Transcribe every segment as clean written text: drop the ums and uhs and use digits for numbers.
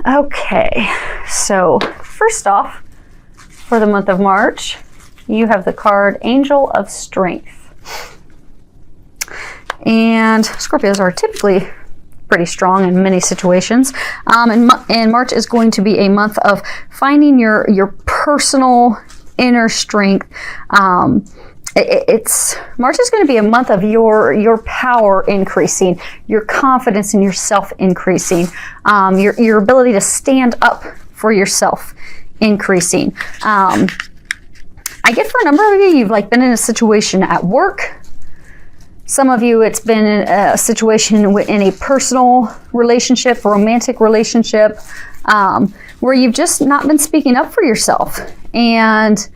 Okay, so first off, for the month of March, you have the card Angel of Strength. And Scorpios are typically pretty strong in many situations. And March is going to be a month of finding your personal inner strength. March is going to be a month of your power increasing, your confidence in yourself increasing, your ability to stand up for yourself increasing. I get for a number of you, you've been in a situation at work. Some of you, it's been a situation in a personal relationship, romantic relationship, where you've just not been speaking up for yourself. And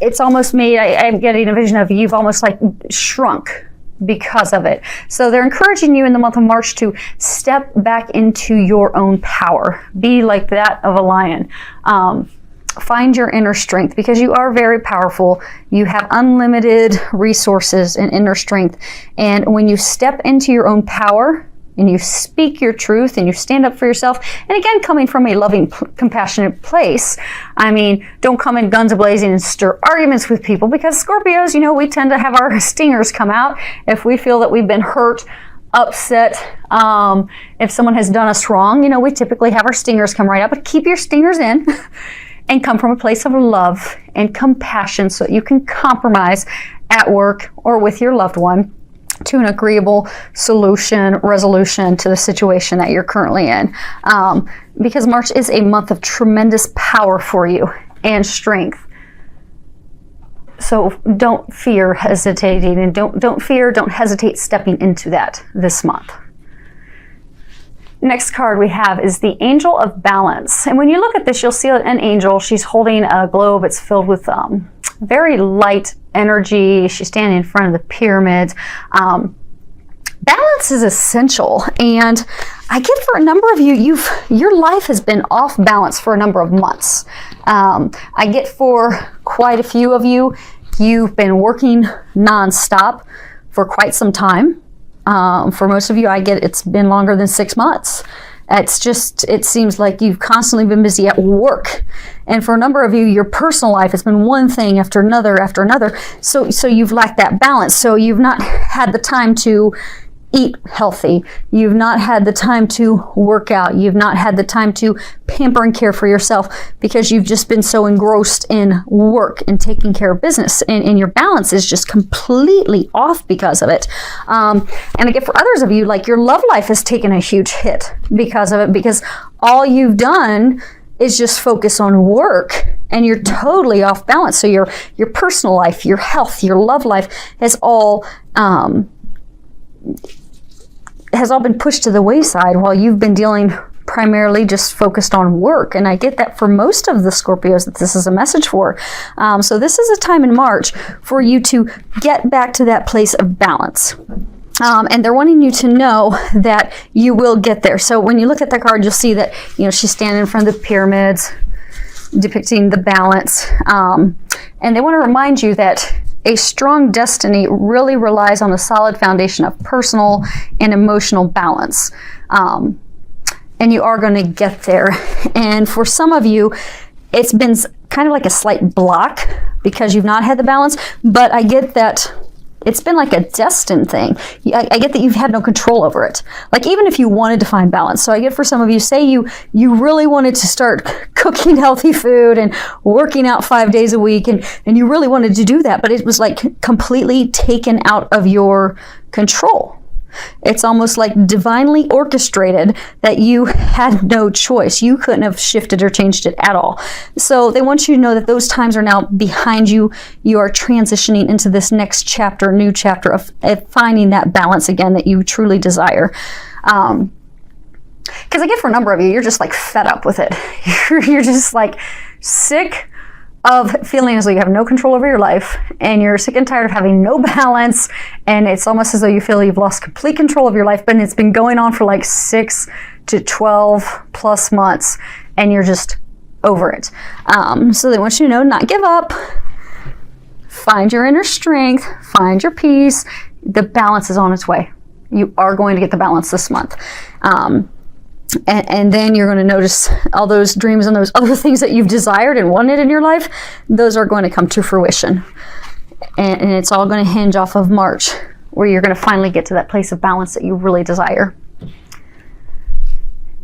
it's almost made, I'm getting a vision of you've almost shrunk because of it. So they're encouraging you in the month of March to step back into your own power. Be like that of a lion. Find your inner strength, because you are very powerful. You have unlimited resources and inner strength. And when you step into your own power and you speak your truth and you stand up for yourself, and again, coming from a loving, compassionate place, don't come in guns a-blazing and stir arguments with people, because Scorpios, we tend to have our stingers come out if we feel that we've been hurt, upset, if someone has done us wrong. We typically have our stingers come right out, but keep your stingers in. And come from a place of love and compassion, so you can compromise at work or with your loved one to an agreeable resolution to the situation that you're currently in. Because March is a month of tremendous power for you and strength. So don't fear hesitating, and don't hesitate stepping into that this month. Next card we have is the Angel of Balance. And when you look at this, you'll see an angel. She's holding a globe. It's filled with very light energy. She's standing in front of the pyramids. Balance is essential. And I get for a number of you, your life has been off balance for a number of months. I get for quite a few of you, you've been working nonstop for quite some time. For most of you, I get it's been longer than 6 months. It seems like you've constantly been busy at work. And for a number of you, your personal life has been one thing after another after another. So you've lacked that balance. So you've not had the time to eat healthy. You've not had the time to work out. You've not had the time to pamper and care for yourself, because you've just been so engrossed in work and taking care of business. And your balance is just completely off because of it. And I get for others of you, your love life has taken a huge hit because of it, because all you've done is just focus on work, and you're totally off balance. So your personal life, your health, your love life has all been pushed to the wayside, while you've been dealing primarily just focused on work. And I get that for most of the Scorpios that this is a message for. So this is a time in March for you to get back to that place of balance. And they're wanting you to know that you will get there. So when you look at that card, you'll see that, she's standing in front of the pyramids, depicting the balance. And they want to remind you that a strong destiny really relies on a solid foundation of personal and emotional balance. And you are going to get there. And for some of you, it's been kind of like a slight block because you've not had the balance, but I get that it's been like a destined thing. I get that you've had no control over it. Even if you wanted to find balance. So I get for some of you, say you really wanted to start cooking healthy food and working out 5 days a week, and you really wanted to do that, but it was completely taken out of your control. It's almost like divinely orchestrated that you had no choice. You couldn't have shifted or changed it at all. So they want you to know that those times are now behind you. You are transitioning into this next chapter, new chapter of finding that balance again that you truly desire. Because I get for a number of you, you're just fed up with it. You're just sick of feeling as though you have no control over your life, and you're sick and tired of having no balance, and it's almost as though you feel you've lost complete control of your life, but it's been going on for 6 to 12 plus months, and you're just over it. So they want you to know, not give up, find your inner strength, find your peace. The balance is on its way. You are going to get the balance this month. And then you're going to notice all those dreams and those other things that you've desired and wanted in your life, those are going to come to fruition. And it's all going to hinge off of March, where you're going to finally get to that place of balance that you really desire.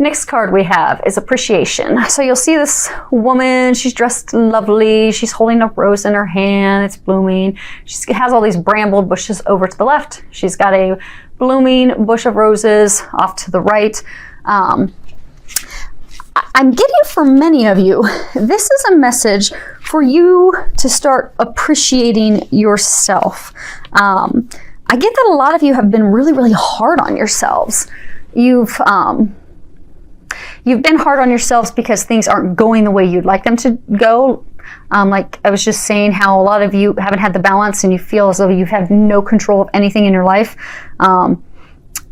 Next card we have is appreciation. So you'll see this woman, she's dressed lovely, she's holding a rose in her hand, it's blooming. She has all these bramble bushes over to the left. She's got a blooming bush of roses off to the right. I'm getting for many of you, this is a message for you to start appreciating yourself. I get that a lot of you have been really, really hard on yourselves. You've been hard on yourselves because things aren't going the way you'd like them to go. Like I was just saying, how a lot of you haven't had the balance and you feel as though you have no control of anything in your life.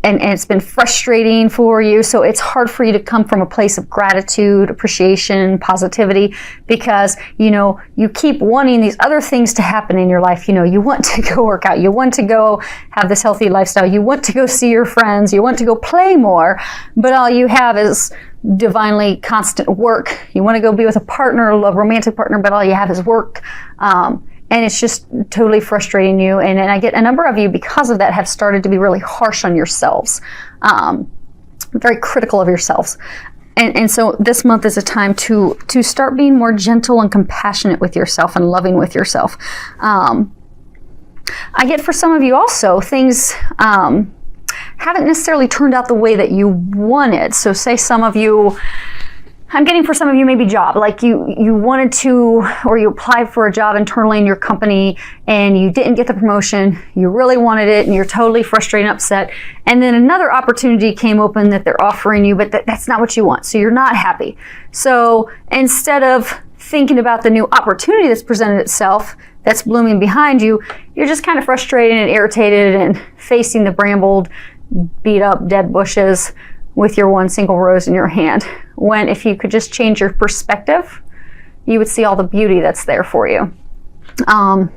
And it's been frustrating for you. So it's hard for you to come from a place of gratitude, appreciation, positivity, because, you keep wanting these other things to happen in your life. You want to go work out. You want to go have this healthy lifestyle. You want to go see your friends. You want to go play more, but all you have is divinely constant work. You want to go be with a partner, a romantic partner, but all you have is work. And it's just totally frustrating you. And I get a number of you, because of that, have started to be really harsh on yourselves, very critical of yourselves. And so this month is a time to start being more gentle and compassionate with yourself and loving with yourself. I get for some of you also, things haven't necessarily turned out the way that you wanted. So say some of you, I'm getting for some of you maybe job, like you wanted to, or you applied for a job internally in your company and you didn't get the promotion, you really wanted it and you're totally frustrated and upset. And then another opportunity came open that they're offering you, but that's not what you want. So you're not happy. So instead of thinking about the new opportunity that's presented itself, that's blooming behind you, you're just kind of frustrated and irritated and facing the brambled, beat up, dead bushes with your one single rose in your hand. When if you could just change your perspective, you would see all the beauty that's there for you. And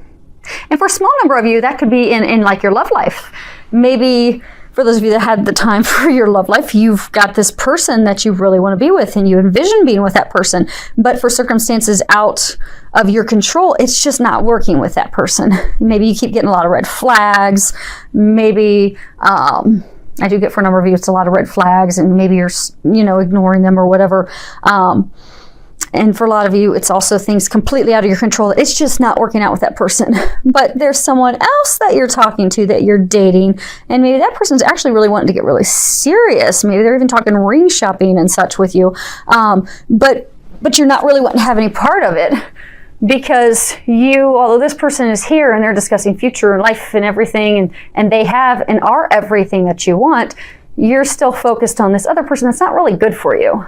for a small number of you, that could be in like your love life. Maybe for those of you that had the time for your love life, you've got this person that you really want to be with and you envision being with that person, but for circumstances out of your control, it's just not working with that person. Maybe you keep getting a lot of red flags. Maybe, I do get for a number of you, it's a lot of red flags, and maybe you're, ignoring them or whatever. And for a lot of you, it's also things completely out of your control. It's just not working out with that person. But there's someone else that you're talking to, that you're dating, and maybe that person's actually really wanting to get really serious. Maybe they're even talking ring shopping and such with you. But you're not really wanting to have any part of it. Because although this person is here and they're discussing future and life and everything, and they have and are everything that you want, you're still focused on this other person that's not really good for you.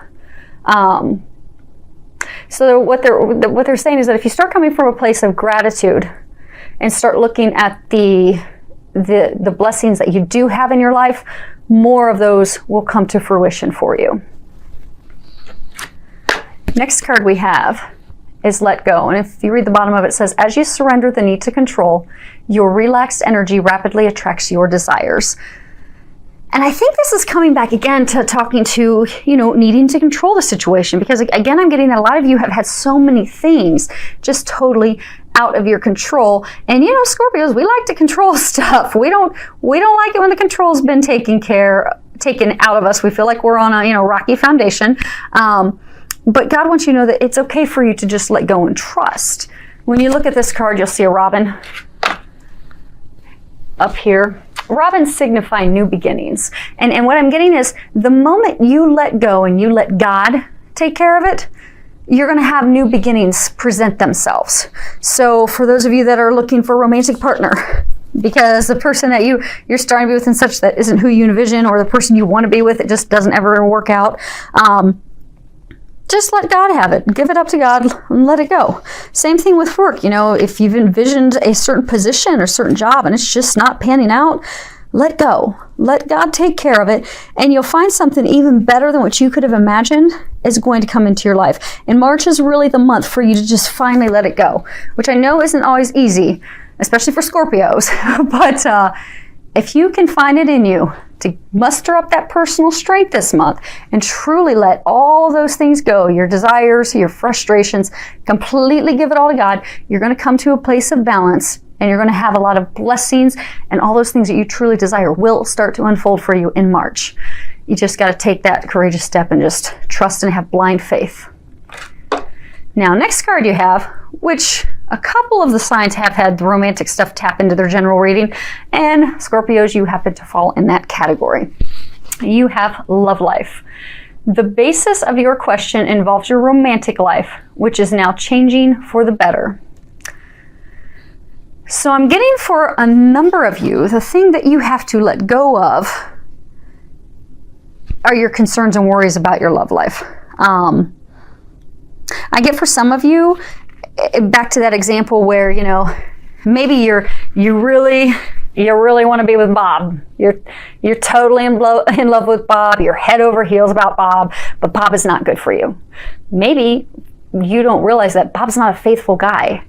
So what they're saying is that if you start coming from a place of gratitude and start looking at the blessings that you do have in your life, more of those will come to fruition for you. Next card we have is let go. And if you read the bottom of it, it says, as you surrender the need to control, your relaxed energy rapidly attracts your desires. And I think this is coming back again to talking to, needing to control the situation. Because again, I'm getting that a lot of you have had so many things just totally out of your control. And Scorpios, we like to control stuff. We don't like it when the control's been taken out of us. We feel like we're on a, rocky foundation. But God wants you to know that it's okay for you to just let go and trust. When you look at this card, you'll see a robin up here. Robins signify new beginnings. And what I'm getting is the moment you let go and you let God take care of it, you're going to have new beginnings present themselves. So for those of you that are looking for a romantic partner, because the person that you're starting to be with and such that isn't who you envision, or the person you want to be with, it just doesn't ever work out, just let God have it. Give it up to God and let it go. Same thing with work. If you've envisioned a certain position or certain job and it's just not panning out, let go. Let God take care of it. And you'll find something even better than what you could have imagined is going to come into your life. And March is really the month for you to just finally let it go, which I know isn't always easy, especially for Scorpios. But if you can find it in you to muster up that personal strength this month and truly let all of those things go, your desires, your frustrations, completely give it all to God. You're going to come to a place of balance, and you're going to have a lot of blessings, and all those things that you truly desire will start to unfold for you in March. You just got to take that courageous step and just trust and have blind faith. Now, next card you have, which a couple of the signs have had the romantic stuff tap into their general reading, and Scorpios, you happen to fall in that category. You have love life. The basis of your question involves your romantic life, which is now changing for the better. So I'm getting for a number of you, the thing that you have to let go of are your concerns and worries about your love life. I get for some of you, back to that example where, you know, maybe you really want to be with Bob. You're totally in love with Bob. You're head over heels about Bob, but Bob is not good for you. Maybe you don't realize that Bob's not a faithful guy.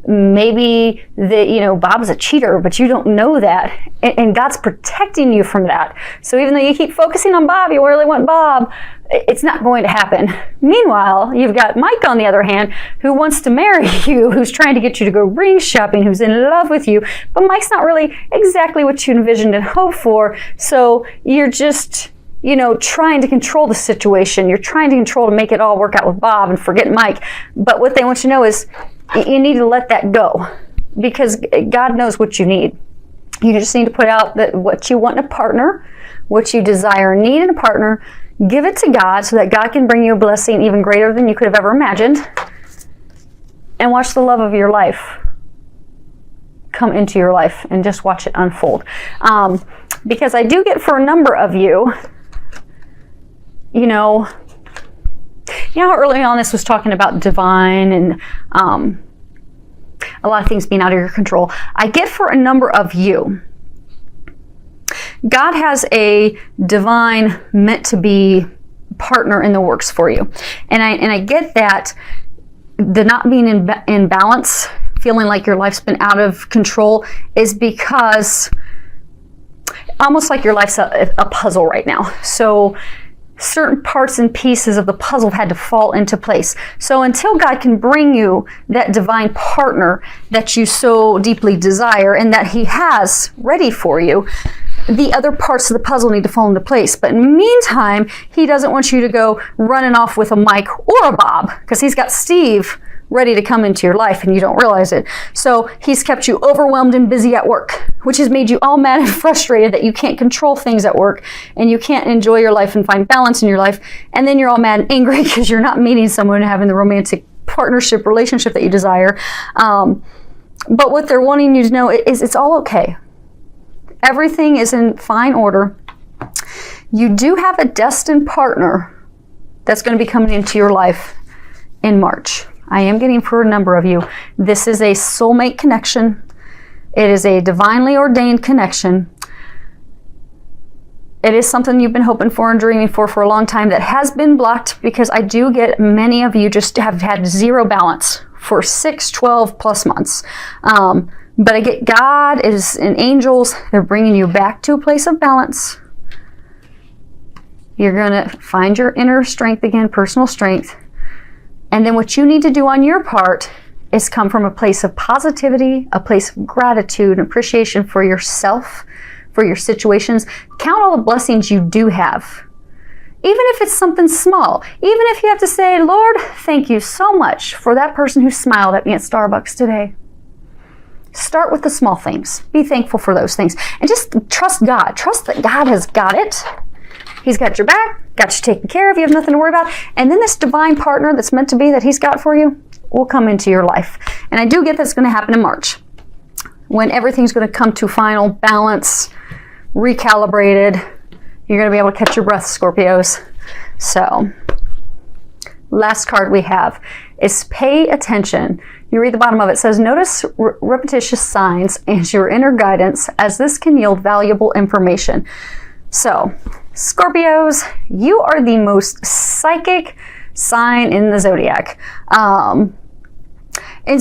Maybe that, you know, Bob's a cheater, but you don't know that, and God's protecting you from that. So even though you keep focusing on Bob, you really want Bob, it's not going to happen. Meanwhile, you've got Mike on the other hand, who wants to marry you, who's trying to get you to go ring shopping, who's in love with you, but Mike's not really exactly what you envisioned and hoped for. So you're just, you know, trying to control the situation. You're trying to control to make it all work out with Bob and forget Mike. But what they want you to know is you need to let that go, because God knows what you need. You just need to put out what you want in a partner, what you desire and need in a partner. Give it to God so that God can bring you a blessing even greater than you could have ever imagined. And watch the love of your life come into your life and just watch it unfold. Because I do get for a number of you, you know how early on this was talking about divine and a lot of things being out of your control. I get for a number of you, God has a divine meant to be partner in the works for you. And I get that the not being in balance, feeling like your life's been out of control, is because almost like your life's a puzzle right now. So certain parts and pieces of the puzzle had to fall into place. So until God can bring you that divine partner that you so deeply desire and that He has ready for you, the other parts of the puzzle need to fall into place. But in the meantime, He doesn't want you to go running off with a Mike or a Bob, because He's got Steve ready to come into your life and you don't realize it. So He's kept you overwhelmed and busy at work, which has made you all mad and frustrated that you can't control things at work and you can't enjoy your life and find balance in your life. And then you're all mad and angry because you're not meeting someone and having the romantic partnership relationship that you desire. But what they're wanting you to know is it's all okay. Everything is in fine order. You do have a destined partner that's going to be coming into your life in March. I am getting for a number of you. This is a soulmate connection. It is a divinely ordained connection. It is something you've been hoping for and dreaming for a long time that has been blocked, because I do get many of you just have had zero balance for 6, 12 plus months. But I get God and angels, they're bringing you back to a place of balance. You're going to find your inner strength again, personal strength. And then what you need to do on your part is come from a place of positivity, a place of gratitude and appreciation for yourself, for your situations. Count all the blessings you do have. Even if it's something small. Even if you have to say, Lord, thank you so much for that person who smiled at me at Starbucks today. Start with the small things. Be thankful for those things. And just trust God. Trust that God has got it. He's got your back, got you taken care of, you have nothing to worry about. And then this divine partner that's meant to be that He's got for you will come into your life. And I do get that's going to happen in March, when everything's going to come to final balance, recalibrated. You're going to be able to catch your breath, Scorpios. So, last card we have is pay attention. You read the bottom of it. It says, notice repetitious signs and your inner guidance, as this can yield valuable information. So, Scorpios, you are the most psychic sign in the zodiac. And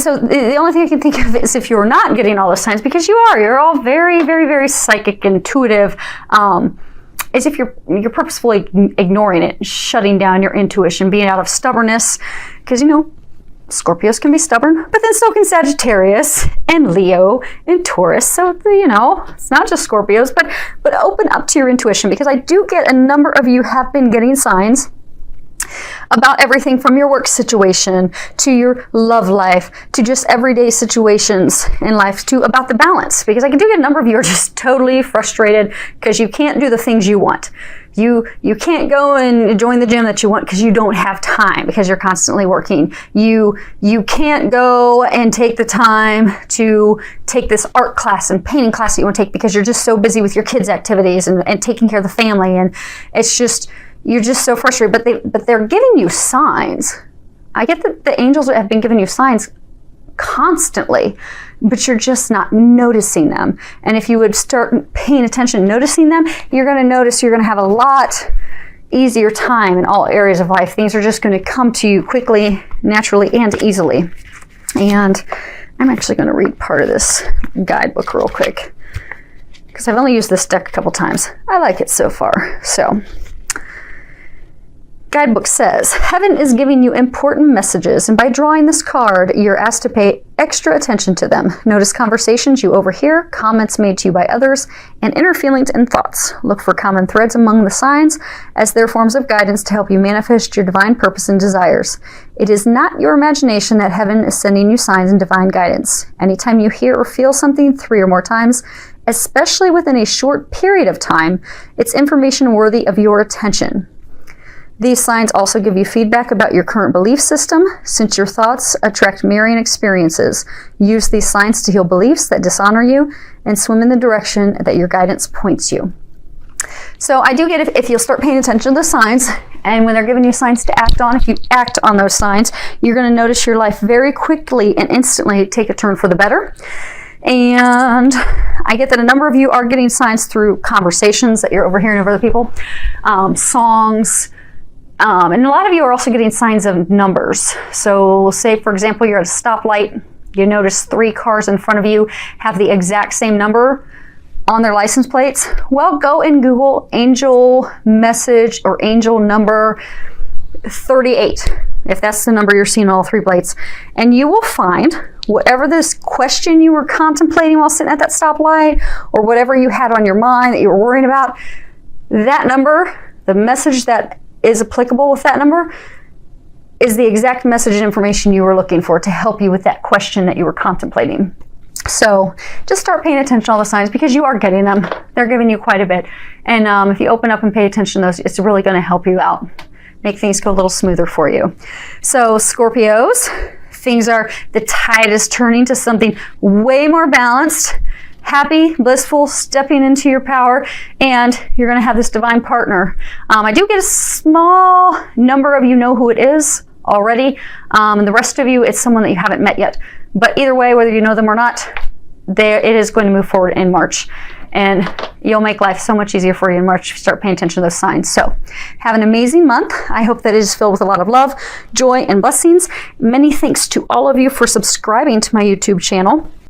so the only thing I can think of is if you're not getting all those signs, because you're all very, very, very psychic, intuitive. as if you're purposefully ignoring it, shutting down your intuition, being out of stubbornness, because Scorpios can be stubborn, but then so can Sagittarius and Leo and Taurus. So, it's not just Scorpios, but open up to your intuition, because I do get a number of you have been getting signs about everything from your work situation to your love life to just everyday situations in life to about the balance, because I can do get a number of you are just totally frustrated because you can't do the things you want. You can't go and join the gym that you want because you don't have time, because you're constantly working. You can't go and take the time to take this art class and painting class that you want to take because you're just so busy with your kids' activities and taking care of the family, and it's just you're just so frustrated. But they're giving you signs. I get that the angels have been giving you signs constantly, but you're just not noticing them. And if you would start paying attention, noticing them, you're going to notice you're going to have a lot easier time in all areas of life. Things are just going to come to you quickly, naturally, and easily. And I'm actually going to read part of this guidebook real quick, because I've only used this deck a couple times. I like it so far. So, guidebook says, heaven is giving you important messages, and by drawing this card, you're asked to pay extra attention to them. Notice conversations you overhear, comments made to you by others, and inner feelings and thoughts. Look for common threads among the signs, as they're forms of guidance to help you manifest your divine purpose and desires. It is not your imagination that heaven is sending you signs and divine guidance. Anytime you hear or feel something 3 or more times, especially within a short period of time, it's information worthy of your attention. These signs also give you feedback about your current belief system, since your thoughts attract mirroring experiences. Use these signs to heal beliefs that dishonor you and swim in the direction that your guidance points you. So I do get if you'll start paying attention to the signs, and when they're giving you signs to act on, if you act on those signs, you're going to notice your life very quickly and instantly take a turn for the better. And I get that a number of you are getting signs through conversations that you're overhearing of other people, songs, and a lot of you are also getting signs of numbers. So say, for example, you're at a stoplight, you notice 3 cars in front of you have the exact same number on their license plates. Well, go and Google angel message or angel number 38, if that's the number you're seeing on all 3 plates, and you will find whatever this question you were contemplating while sitting at that stoplight, or whatever you had on your mind that you were worrying about, that number, the message that is applicable with that number, is the exact message and information you were looking for to help you with that question that you were contemplating. So just start paying attention to all the signs, because you are getting them. They're giving you quite a bit. And if you open up and pay attention to those, it's really going to help you out, make things go a little smoother for you. So Scorpios, the tide is turning to something way more balanced, happy, blissful, stepping into your power, and you're going to have this divine partner. I do get a small number of you know who it is already, and the rest of you, it's someone that you haven't met yet. But either way, whether you know them or not, it is going to move forward in March, and you'll make life so much easier for you in March if you start paying attention to those signs. So have an amazing month. I hope that it is filled with a lot of love, joy, and blessings. Many thanks to all of you for subscribing to my YouTube channel.